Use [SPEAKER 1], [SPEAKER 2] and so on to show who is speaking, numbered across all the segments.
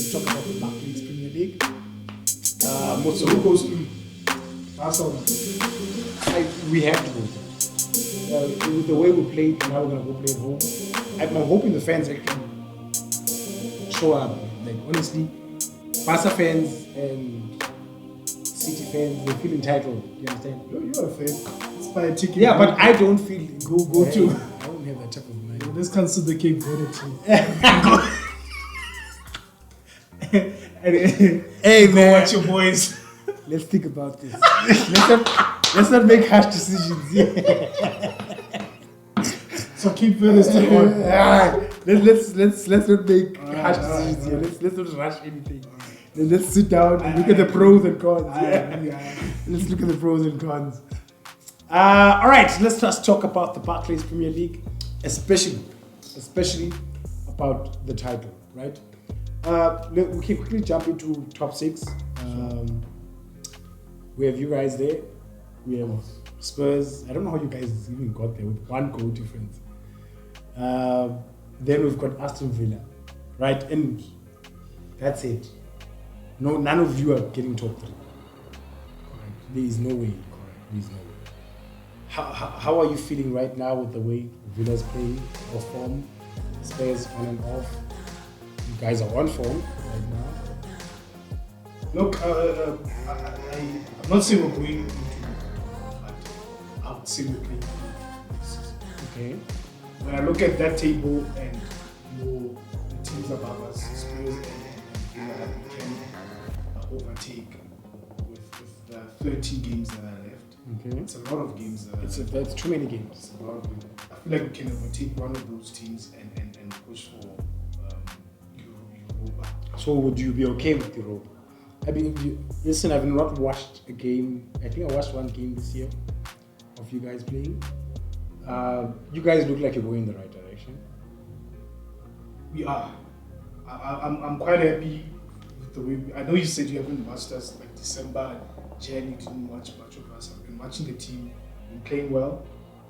[SPEAKER 1] let's talk about the Barclays Premier League.
[SPEAKER 2] So who goes through? Barcelona.
[SPEAKER 1] We have to go. With the way we played, now we're gonna go play at home. I'm hoping the fans actually show up. Like honestly, Barca fans and City fans, they feel entitled. You understand?
[SPEAKER 2] You're a fan. Let's buy a ticket.
[SPEAKER 1] Yeah, but I don't feel
[SPEAKER 2] Go to.
[SPEAKER 1] I don't have that type of money.
[SPEAKER 2] Let's cancel the Cape Verde team.
[SPEAKER 1] Hey man,
[SPEAKER 2] Watch your boys.
[SPEAKER 1] let's think about this. let's not make harsh decisions.
[SPEAKER 2] So Cape Verde is still on.
[SPEAKER 1] Let's not make harsh decisions here. Let's not rush anything. Let's sit down and look at the pros and cons. Let's look at the pros and cons. All right, let's just talk about the Barclays Premier League, especially about the title, right? We can quickly jump into top 6. We have you guys there. We have Spurs. I don't know how you guys even got there with 1 goal difference. Then we've got Aston Villa, right? And that's it. No, none of you are getting top 3. There is no way. There is no way. How are you feeling right now with the way Villa's playing, off form? Spurs on and off. You guys are on form right now.
[SPEAKER 2] Look, I'm not saying we're going into, but I would say we're playing.
[SPEAKER 1] Okay.
[SPEAKER 2] When I look at that table and the teams above us, Spurs and Villa that we can overtake with the 13 games that are left.
[SPEAKER 1] Okay.
[SPEAKER 2] It's a lot of games.
[SPEAKER 1] That's too many games.
[SPEAKER 2] It's a lot of games. I feel like we can overtake one of those teams and push for Europa.
[SPEAKER 1] So would you be okay with Europa? I mean, listen, I've not watched a game. I think I watched 1 game this year of you guys playing. You guys look like you're going in the right direction.
[SPEAKER 2] We are. I'm quite happy with the way. I know you said you haven't watched us like December and January. You didn't watch much of us. I've been watching the team, been playing well.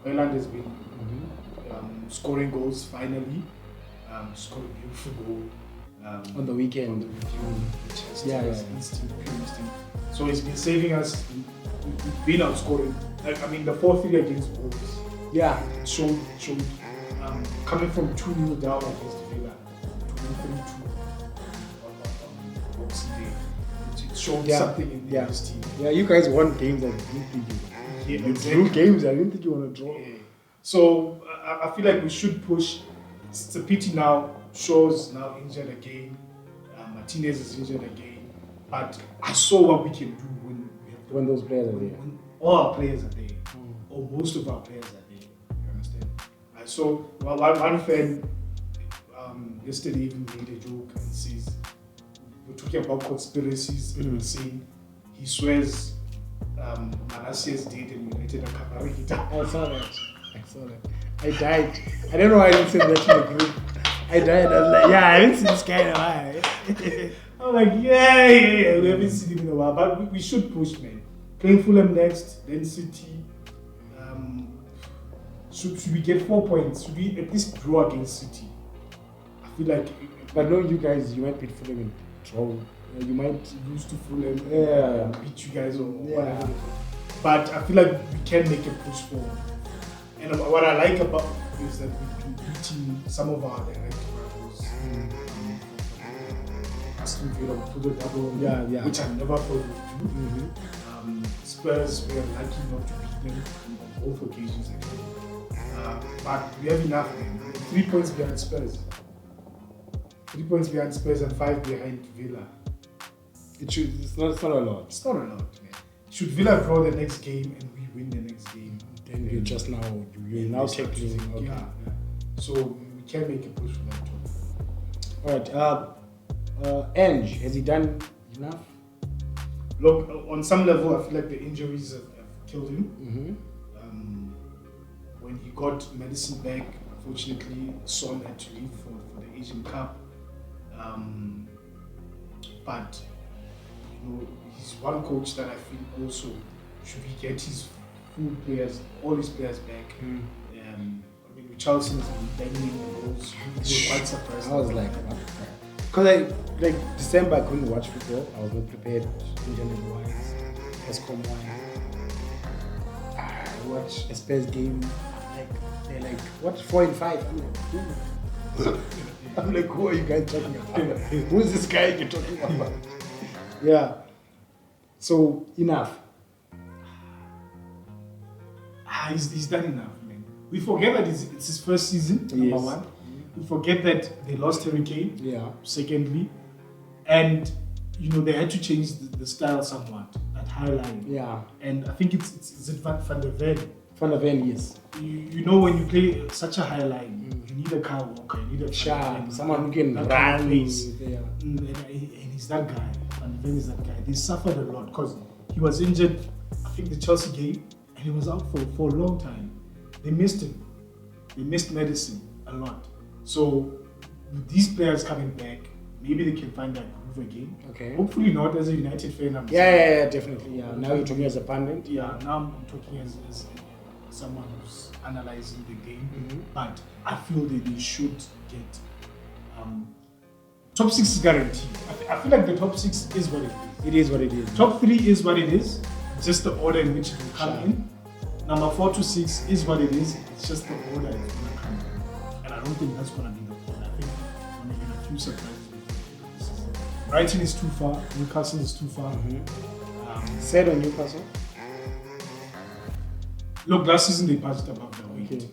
[SPEAKER 2] Ireland has been scoring goals finally. Scored a beautiful goal.
[SPEAKER 1] On the weekend.
[SPEAKER 2] Instinct, pure instinct. So it's been saving us. We've been outscoring. Like, I mean, the 4-3 against Wolves.
[SPEAKER 1] Yeah.
[SPEAKER 2] Showed coming from 2-0 down against Villa to 3-2 on Boxing Day. It showed something in this team.
[SPEAKER 1] Yeah, you guys won games I didn't think you won. You drew games I didn't think you want to draw.
[SPEAKER 2] Yeah. So I feel like we should push. It's a pity now. Shaw's now injured again. Martinez is injured again. But I saw what we can do
[SPEAKER 1] when those players are there.
[SPEAKER 2] When all our players are there. Or most of our players are there. You understand? I saw one fan yesterday even made a joke and says, we're talking about conspiracies and saying he swears Manasseh's dead and United are covering it up.
[SPEAKER 1] I saw that. I died. I don't know why I didn't say that in the group. I died. I was like, yeah, I haven't seen this guy in a while.
[SPEAKER 2] I'm like, yeah. We haven't seen him in a while. But we should push, man. Playing Fulham next, then City. Should we get 4 points? Should we at least draw against City? I feel like...
[SPEAKER 1] But no, you guys, you might beat Fulham and draw. You might
[SPEAKER 2] lose to Fulham, beat you guys or whatever. But I feel like we can make a push forward. And what I like about it is that we've been beating some of our direct rivals. Aston Villa for the double, which I never thought we'd do. Spurs, we are lucky not to beat them on both occasions again. But we have enough, man. 3 points behind Spurs. 3 points behind Spurs and 5 behind Villa.
[SPEAKER 1] It's not a lot.
[SPEAKER 2] It's not a lot, man. Should Villa draw the next game and we win the next game,
[SPEAKER 1] then you're just now tackling. Okay.
[SPEAKER 2] Yeah. So we can make a push for that too.
[SPEAKER 1] Alright. Ange, has he done enough?
[SPEAKER 2] Look, on some level, I feel like the injuries have killed him. When he got medicine back, unfortunately, Son had to leave for the Asian Cup. But he's one coach that I feel also should he get his full players, all his players back. I mean, Richarlison has been banging the goals. We were quite surprised.
[SPEAKER 1] I was like, what the fuck? Because like December, I couldn't watch football. I was not prepared internet-wise, ESCOM-wise. I watched a Spurs game. They're like, what, 4 and 5? I'm like, who? I'm like, who are you guys talking about? Who's this guy you're talking about? Yeah. So enough.
[SPEAKER 2] He's done enough, man. We forget that it's his first season, number one. We forget that they lost Harry Kane, secondly. And, they had to change the style somewhat, that high line.
[SPEAKER 1] Yeah.
[SPEAKER 2] And I think it's Van der Ven.
[SPEAKER 1] Van der Ven, yes.
[SPEAKER 2] When you play such a high line, you need a car walker, you need a
[SPEAKER 1] sharp, someone who can run.
[SPEAKER 2] And he's that guy. Van der Ven is that guy. They suffered a lot because he was injured, I think, the Chelsea game, and he was out for a long time. They missed him. They missed medicine a lot. So with these players coming back, maybe they can find that groove again.
[SPEAKER 1] Okay.
[SPEAKER 2] Hopefully not as a United fan.
[SPEAKER 1] Yeah, definitely. Yeah. Now you're talking as a pundit.
[SPEAKER 2] Yeah, now I'm talking as someone who's analyzing the game.
[SPEAKER 1] Mm-hmm.
[SPEAKER 2] But I feel that they should get top 6 is guaranteed. I feel like the top 6 is what it is.
[SPEAKER 1] It is what it is.
[SPEAKER 2] Top 3 is what it is. It's just the order in which it will come in. Number 4 to 6 is what it is. It's just the order it's going to come in. And I don't think that's going to be the order. I think we're going to get a few surprises. Brighton is too far. Newcastle is too far.
[SPEAKER 1] Said on Newcastle?
[SPEAKER 2] Look, last season they passed above their weight.
[SPEAKER 1] Okay.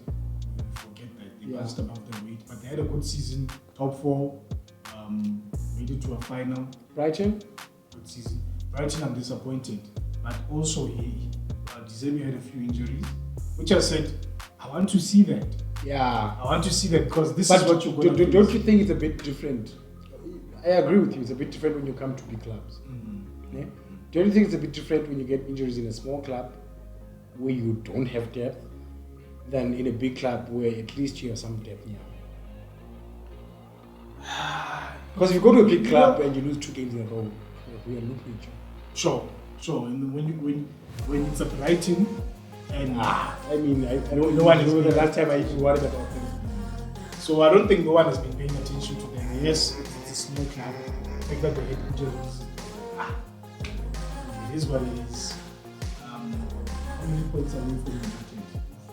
[SPEAKER 2] Forget that. They passed above their weight. But they had a good season. Top 4. Made it to a final.
[SPEAKER 1] Brighton?
[SPEAKER 2] Good season. Brighton, I'm disappointed. But also, Dzemi had a few injuries. Which I said, I want to see that.
[SPEAKER 1] Yeah.
[SPEAKER 2] I want to see that because this is what you're going to do.
[SPEAKER 1] Don't you think it's a bit different? I agree with you. It's a bit different when you come to big clubs. Yeah? Don't you think it's a bit different when you get injuries in a small club where you don't have depth than in a big club where at least you have some depth? Yeah. Because if you go to a big club and you lose 2 games in a row, we are looking at you.
[SPEAKER 2] Sure. And when it's a Brighton and
[SPEAKER 1] no one knows the last time I even worried about them.
[SPEAKER 2] So I don't think no one has been paying attention to them. Yes, it's a small club. I think that they had injuries. It is what it is. How many points are we from United?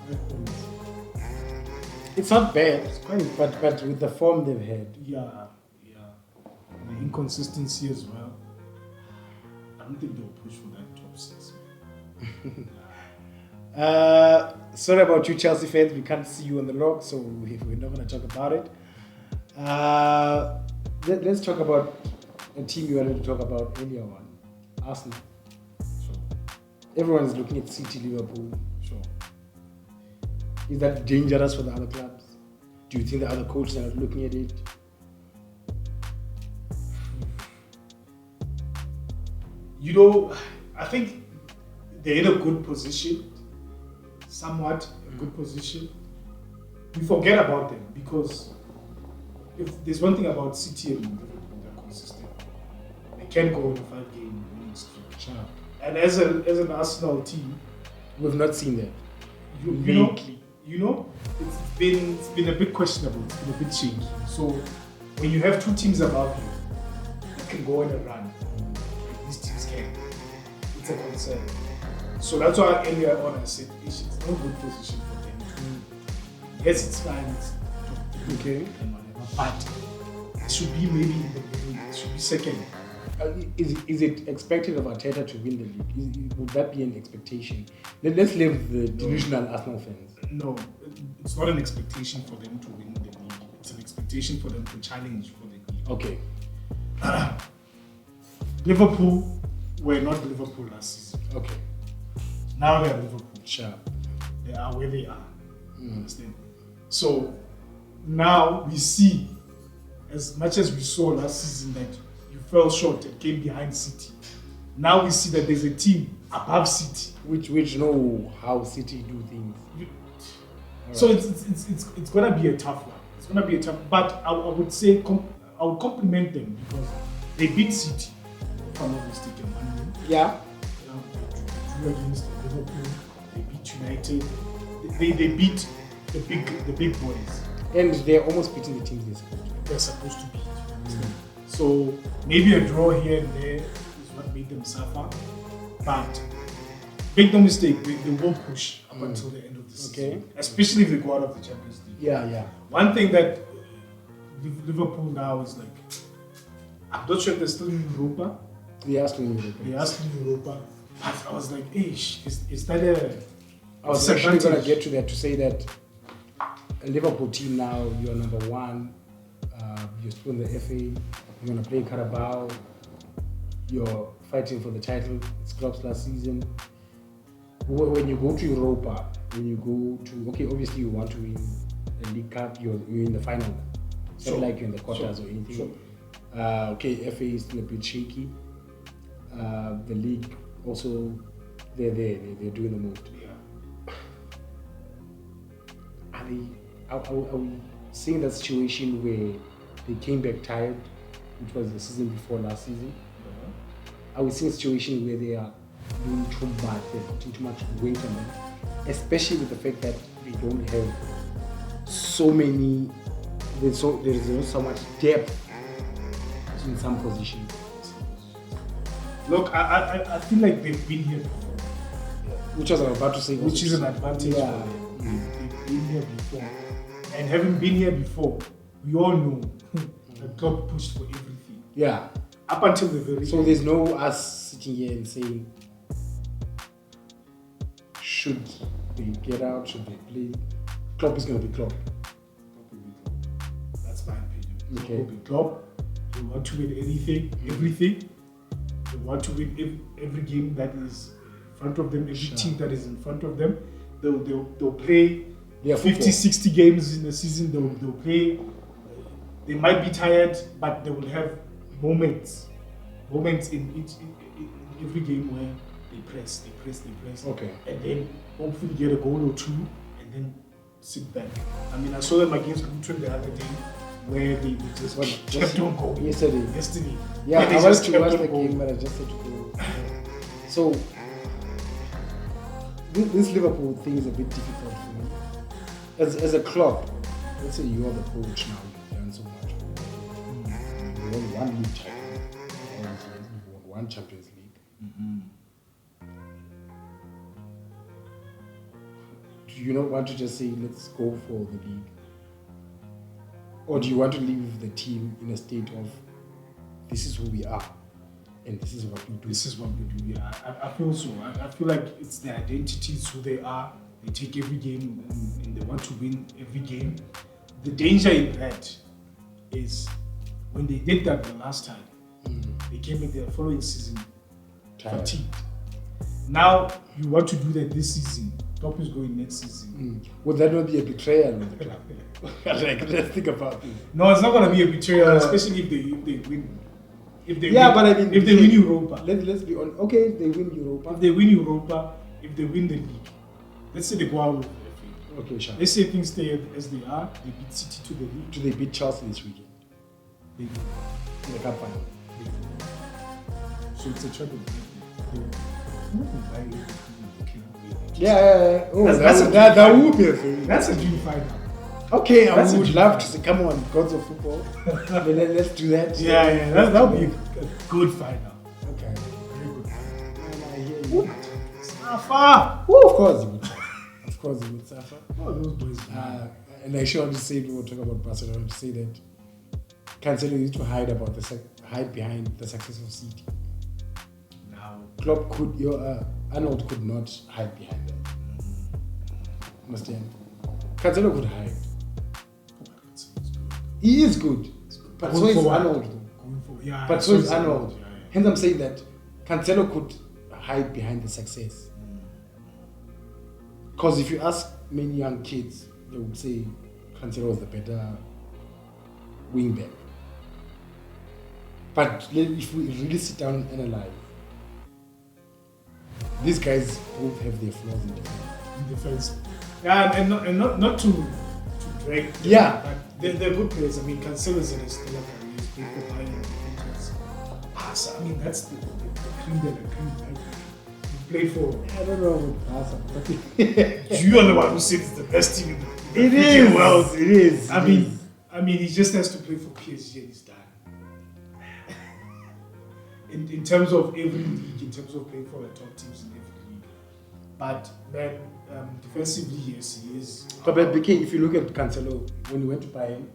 [SPEAKER 2] 5 points.
[SPEAKER 1] It's not bad, but with the form they've had.
[SPEAKER 2] Yeah. The inconsistency as well. I don't think they'll push for that top 6.
[SPEAKER 1] Sorry about you Chelsea fans, we can't see you on the log, so we're not going to talk about it. Let's talk about a team you wanted to talk about earlier on, Arsenal.
[SPEAKER 2] Sure.
[SPEAKER 1] Everyone is looking at City, Liverpool.
[SPEAKER 2] Sure.
[SPEAKER 1] Is that dangerous for the other clubs? Do you think the other coaches are not looking at it?
[SPEAKER 2] I think they're in a good position, somewhat a good position. We forget about them because if there's one thing about City and Liverpool, they're consistent. They can go on a 5-game winning streak.
[SPEAKER 1] Sure.
[SPEAKER 2] And as an Arsenal team,
[SPEAKER 1] we've not seen that.
[SPEAKER 2] It's been a bit questionable. It's been a bit shaky. So when you have 2 teams above you, you can go on a run. These teams can. It's a concern. So that's why earlier on I said it's not a good position for them. Yes, it's fine. It's
[SPEAKER 1] okay.
[SPEAKER 2] And whatever, but it should be maybe in the middle. It should be second.
[SPEAKER 1] Is it expected of Arteta to win the league? Would that be an expectation? Let's leave the delusional Arsenal fans.
[SPEAKER 2] No, it's not an expectation for them to win the league. It's an expectation for them to challenge for the league.
[SPEAKER 1] Okay.
[SPEAKER 2] Liverpool were not Liverpool last season.
[SPEAKER 1] Okay.
[SPEAKER 2] Now they are Liverpool.
[SPEAKER 1] Sure.
[SPEAKER 2] They are where they are. You understand? So now we see, as much as we saw last season that you fell short and came behind City, now we see that there's a team above City.
[SPEAKER 1] Which know how City do things.
[SPEAKER 2] So it's gonna be a tough one. It's gonna be a tough. But I would say I would compliment them because they beat City. If I'm not mistaken, 1-0.
[SPEAKER 1] Yeah.
[SPEAKER 2] They drew against Liverpool. They beat United. They beat the big boys.
[SPEAKER 1] And they're almost beating the teams
[SPEAKER 2] they're supposed to beat. So maybe a draw here and there is what made them suffer. But make no mistake, they will push up until the end of the season. Especially if they go out of the Champions League.
[SPEAKER 1] Yeah.
[SPEAKER 2] One thing that Liverpool now is like, I'm not sure if they're still in Europa.
[SPEAKER 1] They asked me
[SPEAKER 2] Europa. But I was like, hey, is that a...
[SPEAKER 1] I was actually going to get to that to say that a Liverpool team now, you're number one, you're still in the FA, you're going to play Carabao, you're fighting for the title, it's Klopp's last season. When you go to Europa, when you go to, okay, obviously you want to win the League Cup, you're in the final. It's not like you're in the quarters or anything. Okay, FA is still a bit shaky. The league also, they're doing the move. Are we seeing that situation where they came back tired, which was the season before last season? Are we seeing a situation where they are doing too much, they're putting too much weight on them, especially with the fact that they don't have so many, there's not so much depth in some positions?
[SPEAKER 2] Look, I feel like they've been here before.
[SPEAKER 1] Which was I was about to say.
[SPEAKER 2] Which is an advantage for them. They've been here before. And having been here before, we all know that Klopp pushed for everything.
[SPEAKER 1] Yeah.
[SPEAKER 2] Up until the very
[SPEAKER 1] So
[SPEAKER 2] end.
[SPEAKER 1] there's no us sitting here and saying, should they get out, should they play? Klopp is going to be Klopp.
[SPEAKER 2] That's my opinion.
[SPEAKER 1] Okay.
[SPEAKER 2] Klopp will be Klopp. They want to win everything. They want to win every game that is in front of them, every team that is in front of them. They'll play 50, 60 games in a season. They'll play. They might be tired, but they will have moments in every game where they press.
[SPEAKER 1] Okay.
[SPEAKER 2] And then hopefully get a goal or two, and then sit back. I mean, I saw them against Luton the other day, where they just kept on going. Yesterday.
[SPEAKER 1] Yeah,
[SPEAKER 2] I
[SPEAKER 1] wanted to watch the game, but I just had to go. So, this Liverpool thing is a bit difficult for me. As a club, let's say you're the coach now, you've done so much. You won one league title, you won one Champions League. Do you not want to just say, let's go for the league? Or do you want to leave the team in a state of, this is who we are, and this is what we do?
[SPEAKER 2] This is what we do, yeah. I feel so. I feel like it's their identity, it's who they are. They take every game and they want to win every game. The danger in that is when they did that the last time, they came in the following season fatigued. Now you want to do that this season. Klopp is going next season.
[SPEAKER 1] Would that not be a betrayal of the club? Like, let's think about it.
[SPEAKER 2] No, it's not going to be a betrayal, especially if they win. If they
[SPEAKER 1] yeah,
[SPEAKER 2] win,
[SPEAKER 1] but I mean,
[SPEAKER 2] if they win Europa.
[SPEAKER 1] Let's be honest. Okay, if they win Europa.
[SPEAKER 2] If they win Europa, if they win the league, let's say they go out with the FA.
[SPEAKER 1] Okay, sure.
[SPEAKER 2] Let's say things stay as they are. They beat City to the league.
[SPEAKER 1] Do they beat Chelsea this weekend?
[SPEAKER 2] They do.
[SPEAKER 1] In the cup final.
[SPEAKER 2] So it's a trouble.
[SPEAKER 1] Yeah. Oh,
[SPEAKER 2] That's
[SPEAKER 1] that would be a thing.
[SPEAKER 2] That's a dream final.
[SPEAKER 1] Okay, I would love to say, come on, gods of football. Let's do that.
[SPEAKER 2] Yeah, that would be a good final.
[SPEAKER 1] Okay.
[SPEAKER 2] Very good. Safa!
[SPEAKER 1] Of course he would suffer. Of course he would suffer.
[SPEAKER 2] Oh, those boys.
[SPEAKER 1] And I sure to say, we were talking about Barcelona, to say that Cancelo used to hide behind the success of City.
[SPEAKER 2] Now,
[SPEAKER 1] Klopp Arnold could not hide behind that. Understand? Cancelo could hide. He is good. But so is Arnold. But so is Arnold. Hence I'm saying that Cancelo could hide behind the success. Because if you ask many young kids, they would say Cancelo was the better wing back. But if we really sit down and analyze, these guys both have their flaws in defense.
[SPEAKER 2] Yeah, and not to drag.
[SPEAKER 1] Yeah.
[SPEAKER 2] But they're good players. I mean, Cancelo is in his stellar career. He's played for Bayern. So, I mean, that's the cream de la cream, right? You play for.
[SPEAKER 1] I don't know about Barca.
[SPEAKER 2] You are the one who said it's the best team in the
[SPEAKER 1] freaking
[SPEAKER 2] world.
[SPEAKER 1] It is.
[SPEAKER 2] I mean, he just has to play for PSG and he's done. in terms of every league, in terms of playing for the top teams in every league. But man, defensively, yes, he is.
[SPEAKER 1] But BK, if you look at Cancelo, when he went to Bayern,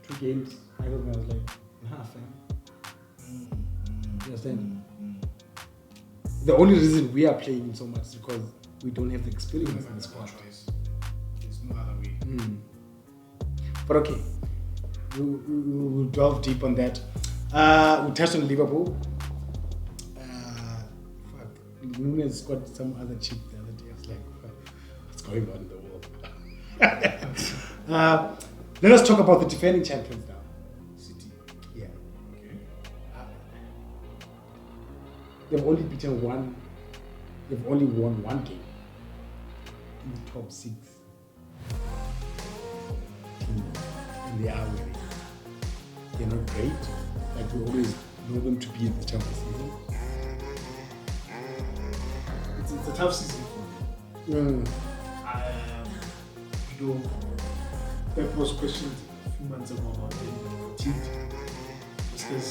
[SPEAKER 1] 2 games, I was like, nah, fam. You understand? The only reason we are playing him so much is because we don't have the experience in the squad.
[SPEAKER 2] There's no other way.
[SPEAKER 1] But okay, we'll delve deep on that. We touched on Liverpool. Nunes got some other chick the other day. I was like, what's going on in the world? Let us talk about the defending champions now.
[SPEAKER 2] City.
[SPEAKER 1] Yeah.
[SPEAKER 2] Okay.
[SPEAKER 1] They've only beaten one. They've only won 1 game in the top 6 teams, and they are winning. They're not great, like we always know them to be in the Champions League.
[SPEAKER 2] It's a tough season for me. You know, Pep was questioned a few months ago about getting fatigued. Just as,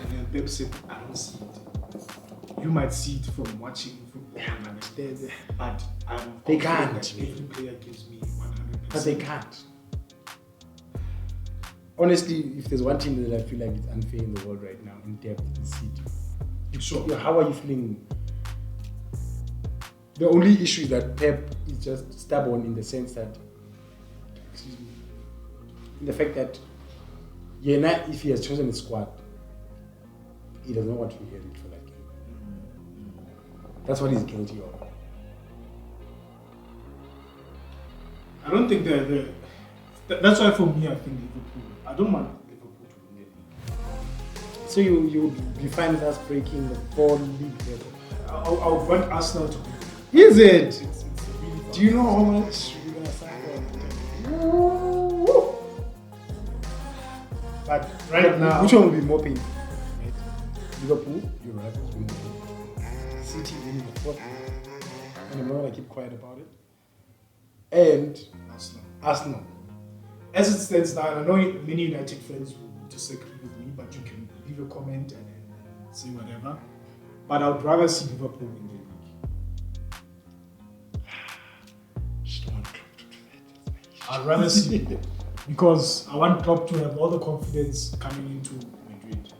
[SPEAKER 2] and then Pep said, I don't see it. You might see it from watching football, but
[SPEAKER 1] They can't.
[SPEAKER 2] that every player gives me 100%.
[SPEAKER 1] But they can't. Honestly, if there's one team that I feel like it's unfair in the world right now, in depth, it's City.
[SPEAKER 2] Sure.
[SPEAKER 1] How are you feeling? The only issue is that Pep is just stubborn in the sense that, in the fact that, if he has chosen a squad, he doesn't want to hear it for that game. That's what he's guilty of.
[SPEAKER 2] I don't think that's why for me I think Liverpool. I don't want Liverpool to win the league.
[SPEAKER 1] So you fine with us breaking the 4 league record?
[SPEAKER 2] I would want Arsenal to win.
[SPEAKER 1] Is it?
[SPEAKER 2] It's really fun.
[SPEAKER 1] Do you know how much we're gonna sign for?
[SPEAKER 2] But right now,
[SPEAKER 1] which one will be more painful? Right? Liverpool, you're right, is winning the league. City winning the 4th, and I'm not gonna keep quiet about it. And Arsenal.
[SPEAKER 2] As it stands now, and I know many United fans will disagree with me, but you can leave a comment and say whatever. But I would rather see Liverpool win the league. I'd rather see it because I want Klopp to have all the confidence coming into Madrid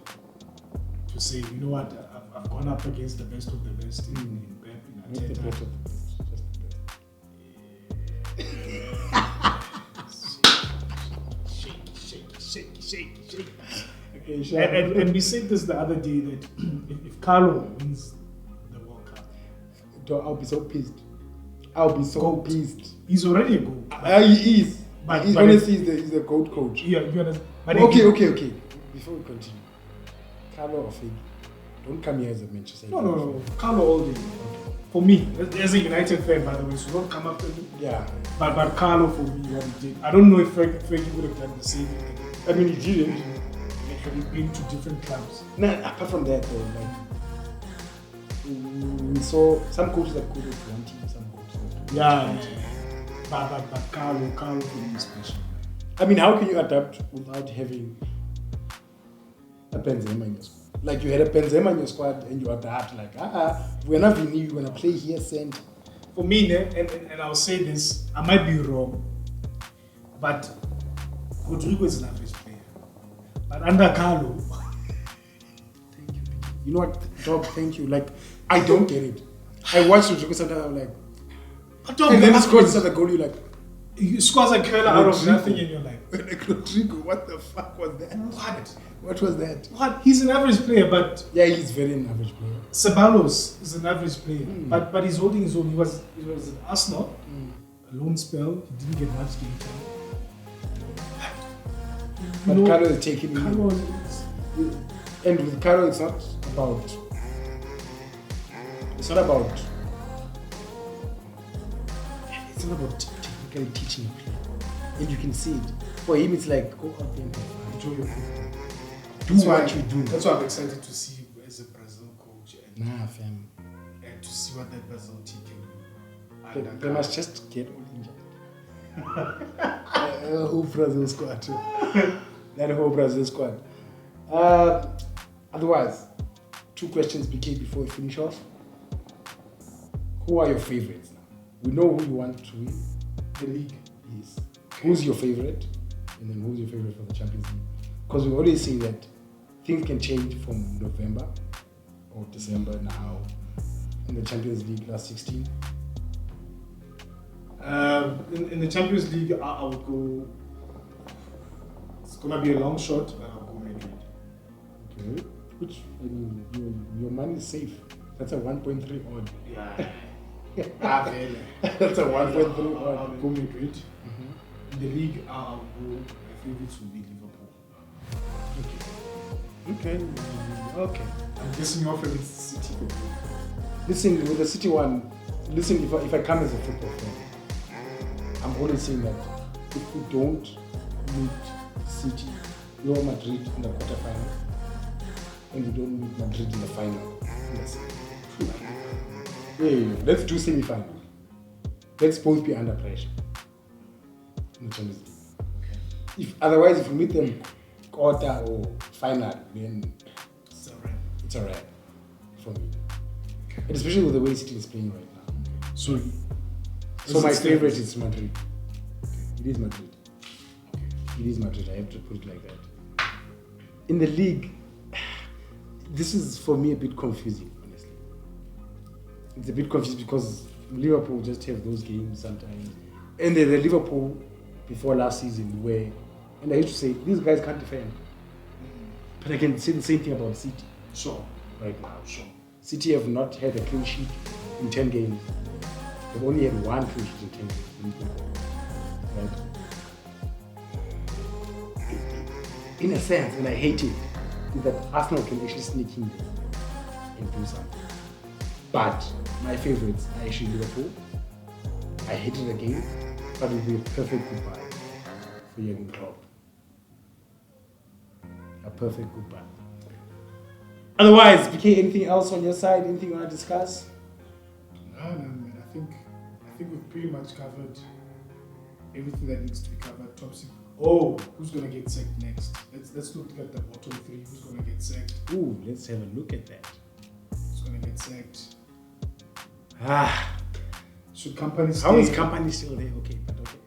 [SPEAKER 2] to say, you know what, I've gone up against the best of the best in Pep, in
[SPEAKER 1] Not the
[SPEAKER 2] Arteta.
[SPEAKER 1] best of the best, just the best.
[SPEAKER 2] Shake.
[SPEAKER 1] Okay, sure.
[SPEAKER 2] And we said this the other day that if Carlo wins the World Cup,
[SPEAKER 1] I'll be so pissed. I'll be so pissed.
[SPEAKER 2] he's already a goal.
[SPEAKER 1] He is.
[SPEAKER 2] But
[SPEAKER 1] Honestly, he's the GOAT coach.
[SPEAKER 2] Yeah, you understand. But
[SPEAKER 1] Okay. Before we continue, Carlo or Fig, don't come here as a Manchester United.
[SPEAKER 2] No. Carlo all day. For me, as a United fan, by the way, so don't come after me.
[SPEAKER 1] Yeah.
[SPEAKER 2] But Carlo, for me, what he did, I don't know if Fergie would have done the same thing.
[SPEAKER 1] I mean, he didn't.
[SPEAKER 2] Had he been to different clubs.
[SPEAKER 1] No, apart from that, though, we saw some coaches that could have one team, some coaches that
[SPEAKER 2] Yeah. But Carlo for me is special.
[SPEAKER 1] I mean, how can you adapt without having a Benzema in your squad? Like, you had a Benzema in your squad and you adapt, like, we're not Vini, you're going to play here, center.
[SPEAKER 2] For me, and I'll say this, I might be wrong, but Rodrigo is an average player. But under Carlo,
[SPEAKER 1] Thank you. You know what, Dog, thank you. Like, I don't get it. I watch Rodrigo sometimes, I'm like, and then he scores another goal, you're like,
[SPEAKER 2] he scores a curler out of nothing and you're like,
[SPEAKER 1] like, Rodrigo, what the fuck was that? What was that?
[SPEAKER 2] What? He's an average player, but
[SPEAKER 1] Yeah, he's very an average player.
[SPEAKER 2] Ceballos is an average player, but he's holding his own. He was at Arsenal, a loan spell. He didn't get much game time.
[SPEAKER 1] But Carlo is taking
[SPEAKER 2] Carlo
[SPEAKER 1] him. And with Carlo, it's not about technically teaching a player. And you can see it. For him, it's like, go out there and enjoy your football. Do what you do.
[SPEAKER 2] That's why I'm excited to see you as a Brazil coach
[SPEAKER 1] Fam.
[SPEAKER 2] and to see what that Brazil team can do.
[SPEAKER 1] They must just get all injured. The whole Brazil squad. That whole Brazil squad. Otherwise, 2 questions, BK, before we finish off. Who are your favorites now? We know who you want to win
[SPEAKER 2] The league.
[SPEAKER 1] Yes. Who's your favorite? And then who's your favorite for the Champions League? Because we always say that things can change from November or December now in the Champions League last 16.
[SPEAKER 2] In the Champions League, I would go. It's gonna be a long shot, but I'll go Madrid.
[SPEAKER 1] Okay. Which, I mean, your money is safe. That's a 1.3 odd.
[SPEAKER 2] Yeah.
[SPEAKER 1] That's a 1.3
[SPEAKER 2] I'll
[SPEAKER 1] odd.
[SPEAKER 2] go Madrid. In the league, I'll go. My favorites will be Liverpool.
[SPEAKER 1] Okay.
[SPEAKER 2] I'm guessing your favorite is City.
[SPEAKER 1] Listen, with the City one, listen, if I come as a football fan, I'm always saying that if we don't meet City, Real Madrid in the quarterfinal, and we don't meet Madrid in the final, yes. Yeah. Let's do semi-final. Let's both be under pressure in the Champions League. Otherwise, if we meet them quarter or final, then it's a wrap for me. And especially with the way City is playing right now. So my favorite is Madrid. It is Madrid. It is Madrid. I have to put it like that. In the league, this is for me a bit confusing, honestly. It's a bit confusing because Liverpool just have those games sometimes. And the Liverpool before last season where, and I used to say, these guys can't defend. But I can say the same thing about City.
[SPEAKER 2] Sure.
[SPEAKER 1] Right now. Sure. City have not had a clean sheet in 10 games. They've only had 1 clean sheet in 10 games. Right? In a sense, and I hate it, is that Arsenal can actually sneak in there and do something. But my favorites are actually Liverpool. I hate it again, but it will be a perfect goodbye for Jurgen Klopp. A perfect goodbye. Otherwise, BK, anything else on your side? Anything you want to discuss?
[SPEAKER 2] No, man. I think we've pretty much covered everything that needs to be covered. Top six. Oh, who's gonna get sacked next? Let's look at the bottom 3. Who's gonna get sacked?
[SPEAKER 1] Ooh, let's have a look at that.
[SPEAKER 2] Who's gonna get sacked? Should company stay?
[SPEAKER 1] How is company still there? Okay, but okay.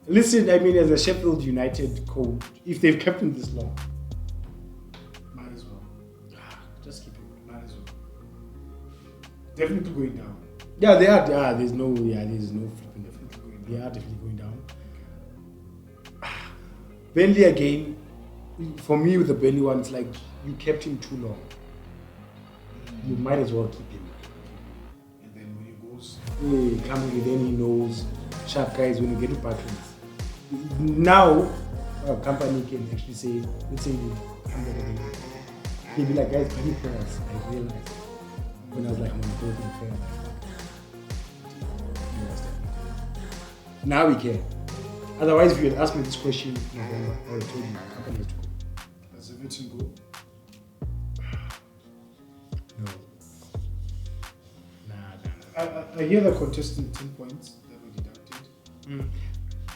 [SPEAKER 1] Listen, I mean, as a Sheffield United coach, if they've kept him this long,
[SPEAKER 2] might as well.
[SPEAKER 1] Just keep him.
[SPEAKER 2] Might as well. Definitely going down.
[SPEAKER 1] Yeah, they are. Yeah, there's no flipping. Definitely going down. They are definitely going down. Burnley again. For me, with the Burnley one, it's like you kept him too long. You might as well keep him.
[SPEAKER 2] And then when he goes,
[SPEAKER 1] then he knows. Sharp guys, when you get to patrons. Now, a company can actually say, let's say you come back again. He'll be like, guys, can you play us? I realized when I was like, I'm going to go to the fair. Now we can. Otherwise, if you had asked me this question in November, I would have told you the company has to go.
[SPEAKER 2] does everything go?
[SPEAKER 1] No. Nah.
[SPEAKER 2] I hear the contestant 10 points that were deducted.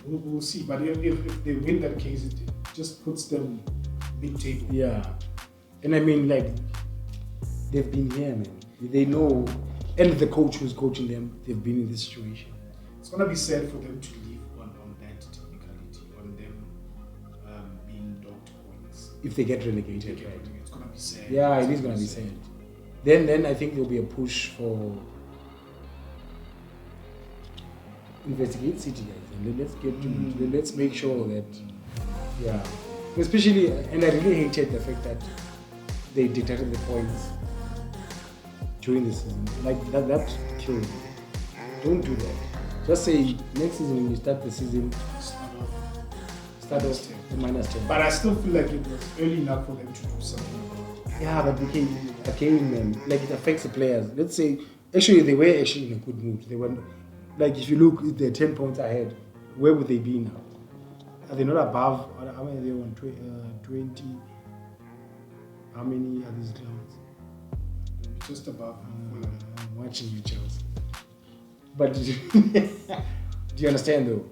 [SPEAKER 2] We'll see, but if they win that case, it just puts them mid-table.
[SPEAKER 1] Yeah. And I mean, like, they've been here, man. They know, and the coach who's coaching them, they've been in this situation.
[SPEAKER 2] It's going to be sad for them to leave on that technicality, on them being docked points.
[SPEAKER 1] If they get relegated, right?
[SPEAKER 2] It's going to be sad.
[SPEAKER 1] Yeah, it is going to be sad. Then I think there'll be a push for investigate City guys, and let's get to let's make sure that especially, and I really hated the fact that they deducted the points during the season. Like that killed me. Don't do that. Just say next season when you start the season, start off -10.
[SPEAKER 2] But I still feel like it was early enough for them to do something about it.
[SPEAKER 1] Yeah, but again, man, like it affects the players. Let's say actually they were actually in a good mood. They were. Like if you look, they're 10 points ahead. Where would they be now? Are they not above? How many are they on? 20? How many are these clowns?
[SPEAKER 2] Just above.
[SPEAKER 1] I'm watching you, Chelsea. But do you understand though?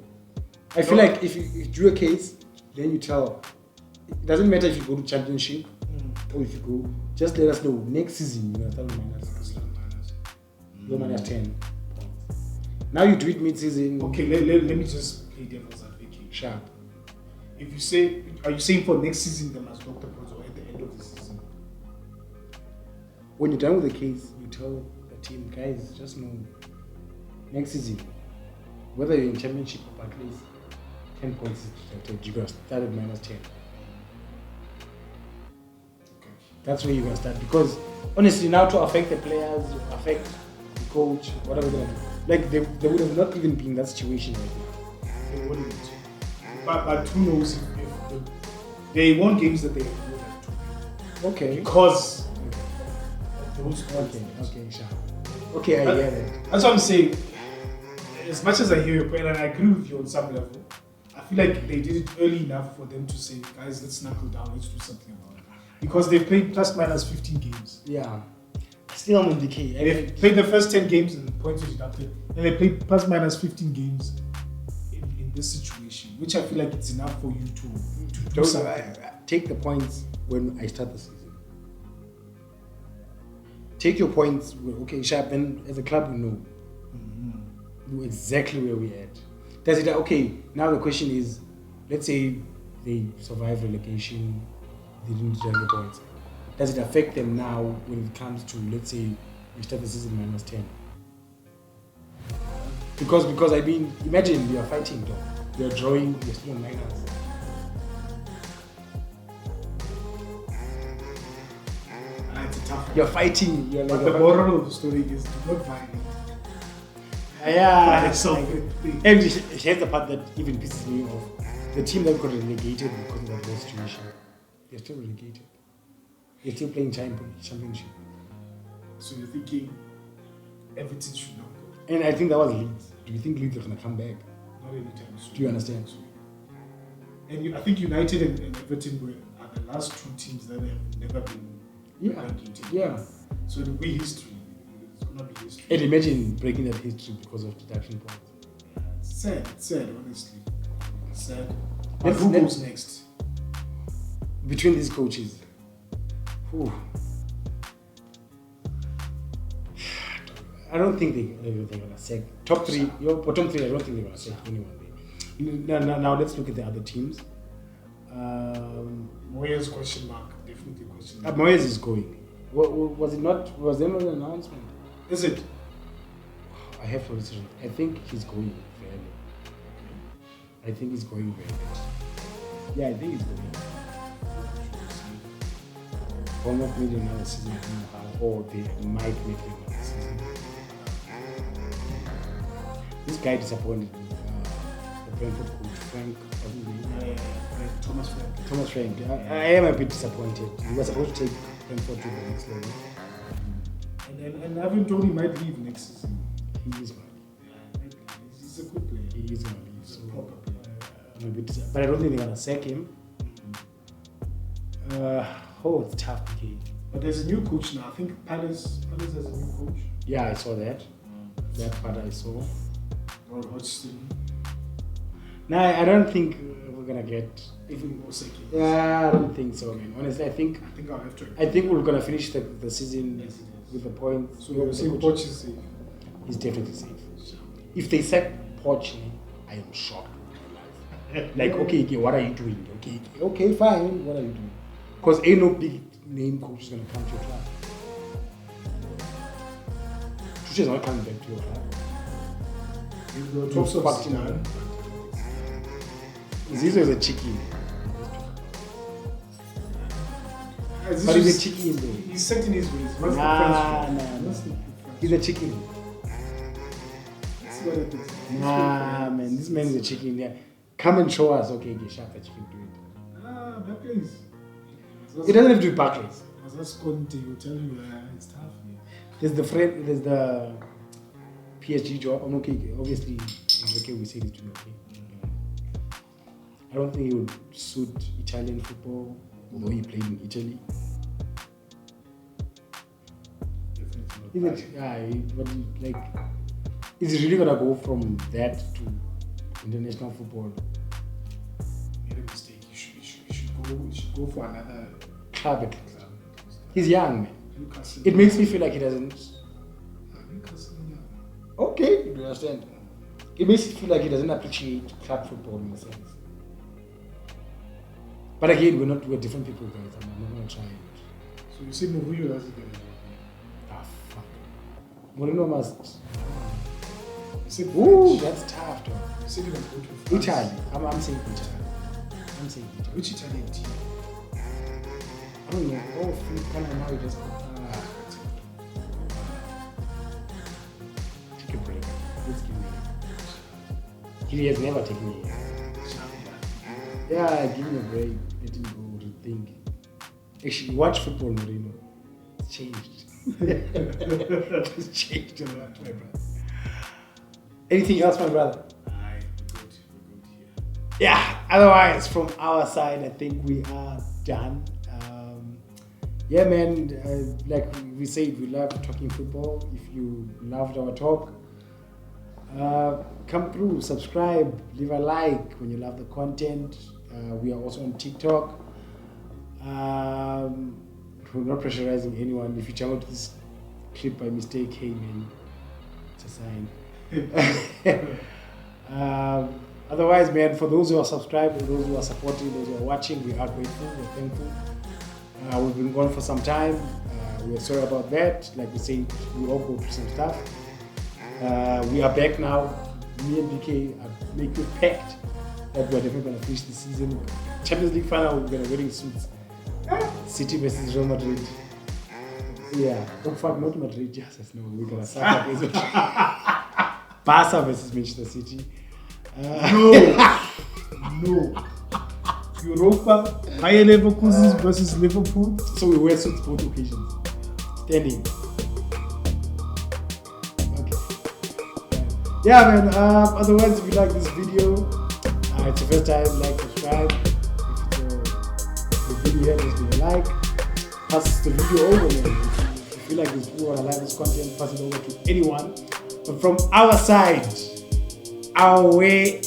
[SPEAKER 1] I feel like if you do a case, then you tell. It doesn't matter if you go to championship or if you go, just let us know. Next season, you're going to start with minus. You're minus 10 points. Now you do it mid-season.
[SPEAKER 2] Okay, let me just play devil's advocate.
[SPEAKER 1] Sharp.
[SPEAKER 2] If you say, are you saying for next season they must drop the points or at the end of the season?
[SPEAKER 1] When you're done with the case, you tell the team, guys, just know next season, whether you're in championship or Barclays, 10 points is deducted. You're going to start at minus 10.
[SPEAKER 2] Okay.
[SPEAKER 1] That's where you're going to start. Because honestly, now to affect the players, affect the coach, whatever they're going to do. Like, they would have not even been in that situation right now.
[SPEAKER 2] They wouldn't. But who knows if they won games that they would have to.
[SPEAKER 1] Okay.
[SPEAKER 2] Because of those points.
[SPEAKER 1] Okay, sure. Okay, I get it.
[SPEAKER 2] That's what I'm saying. As much as I hear your point, and I agree with you on some level, I feel like they did it early enough for them to say, guys, let's knuckle down, let's do something about it. Because they played plus minus 15 games.
[SPEAKER 1] Yeah. Still I'm on decay.
[SPEAKER 2] They played the first 10 games and points were deducted, and they played plus minus 15 games in this situation, which I feel like it's enough for you to do something.
[SPEAKER 1] Take the points when I start the season. Take your points. Okay, sharp. Then as a club, we know exactly where we're at. Does it? Okay. Now the question is, let's say they survive relegation, they didn't get the points. Does it affect them now when it comes to, let's say, you start the season minus 10? Because I mean, imagine we are fighting, though. We are drawing, we are still on minus.
[SPEAKER 2] It's tough.
[SPEAKER 1] You're fighting. You're like
[SPEAKER 2] but the moral of the story is do not violate.
[SPEAKER 1] Yeah.
[SPEAKER 2] And
[SPEAKER 1] here's the part that even pisses me off. The team that got relegated because of that whole situation, they're still relegated. They're still playing championship.
[SPEAKER 2] So you're thinking Everton should not go?
[SPEAKER 1] And I think that was Leeds. Do you think Leeds are going to come back?
[SPEAKER 2] Not anytime soon.
[SPEAKER 1] Do you understand?
[SPEAKER 2] And I think United and Everton are the last two teams that have never been relegated.
[SPEAKER 1] Yeah.
[SPEAKER 2] So it'll be history. It's going to be history.
[SPEAKER 1] And imagine breaking that history because of deduction points.
[SPEAKER 2] It's sad, honestly. It's sad. But who goes next?
[SPEAKER 1] Between these coaches. Whew. I don't think they're going to sack. Top three, your bottom three, I don't think they're going to sack anyone there. Now let's look at the other teams.
[SPEAKER 2] Moyes question mark, definitely question mark.
[SPEAKER 1] Moyes is going. Was it not? Was there not an announcement?
[SPEAKER 2] Is it?
[SPEAKER 1] I have to listen. I think he's going very well. I think he's going very well. Yeah, I think he's going. Bournemouth made another season, or they might make another season. This guy disappointed me. The Brentford coach, Frank. Thomas Frank. I am a bit disappointed. He was supposed to take Brentford to the next level.
[SPEAKER 2] And Ivan Toney might leave next season.
[SPEAKER 1] He is going to leave.
[SPEAKER 2] He's a good player.
[SPEAKER 1] He is going to leave. So,
[SPEAKER 2] Proper player.
[SPEAKER 1] I'm a bit but I don't think they're going to sack him. It's tough. Okay.
[SPEAKER 2] But there's a new coach now. I think Palace has a new coach.
[SPEAKER 1] Yeah, I saw that. That part I saw.
[SPEAKER 2] Or Hodgson.
[SPEAKER 1] No, I don't think we're gonna get.
[SPEAKER 2] Yeah,
[SPEAKER 1] I don't think so, man. Honestly, I think
[SPEAKER 2] I'll have to.
[SPEAKER 1] I think we're gonna finish the season with the points.
[SPEAKER 2] So you're saying Poch is safe?
[SPEAKER 1] He's definitely safe. If they sack Poch, I am shocked. Like, okay, what are you doing? Okay, fine. What are you doing? Because ain't no big name coach is gonna come to your club. Tuchel's not coming back to your club.
[SPEAKER 2] You talk so fucked him.
[SPEAKER 1] Zizo is a chicken. But he's a chicken though.
[SPEAKER 2] He's set in his ways. What's
[SPEAKER 1] Nah.
[SPEAKER 2] the
[SPEAKER 1] He's a chicken.
[SPEAKER 2] That's what it is.
[SPEAKER 1] Nah, man, this man is a chicken. Yeah. Come and show us. Okay, sharp that you can do it.
[SPEAKER 2] Barclays.
[SPEAKER 1] It doesn't have to be Barclays.
[SPEAKER 2] That's Conte. He'll tell you it's tough.
[SPEAKER 1] There's the PSG job. I'm okay. Obviously, okay, we say this to be okay. I don't think he would suit Italian football, although he played in Italy. Is he really gonna go from that to international football?
[SPEAKER 2] Made a mistake. He should go for another
[SPEAKER 1] club. He's young, man.
[SPEAKER 2] Newcastle.
[SPEAKER 1] It makes me feel like he doesn't.
[SPEAKER 2] Newcastle, yeah.
[SPEAKER 1] Okay, you understand? It makes me feel like he doesn't appreciate club football in a sense. But again, we're different people, guys. I'm not gonna try it.
[SPEAKER 2] So you say Mourinho has to get it.
[SPEAKER 1] Ah, fuck. Mourinho must.
[SPEAKER 2] You said
[SPEAKER 1] Ooh,
[SPEAKER 2] French.
[SPEAKER 1] that's tough, though.
[SPEAKER 2] You said you can go to France.
[SPEAKER 1] Italy. I'm saying Italy. I'm saying Italy.
[SPEAKER 2] Which Italian team?
[SPEAKER 1] I don't know. Oh, Philip Cannon now he just take a break. Let's give me. He has never taken me. Yeah, give me a break. Let him go rethink. Actually, watch football, Mourinho. It's changed. It's changed a lot, my brother. Anything else, my brother?
[SPEAKER 2] Aye, we're good here.
[SPEAKER 1] Yeah, otherwise, from our side, I think we are done. Yeah, man, like we said, we love talking football. If you loved our talk, come through, subscribe, leave a like when you love the content. We are also on TikTok. We're not pressurizing anyone. If you download this clip by mistake, hey man, it's a sign. Otherwise, man, for those who are subscribed, those who are supporting, those who are watching, we are grateful, we're thankful. We've been gone for some time. We're sorry about that. Like we said, we all go through some stuff. We are back now. Me and BK are making a pact that we're definitely going to finish the season. Champions League final, we're going to wearing suits. City versus Real Madrid. Yeah. Oh fuck, not Madrid. Jesus, no. We're going to suck against Barca versus Manchester City.
[SPEAKER 2] No. Europa, Bayer Leverkusen versus Liverpool.
[SPEAKER 1] So we wear suits both occasions. Standing. Okay. Yeah, man. Otherwise, if you like this video, it's your first time, like, subscribe. If it's a video here, just give a like. Pass the video over, man. If you feel like this people want to like this content, pass it over to anyone. But from our side, our way.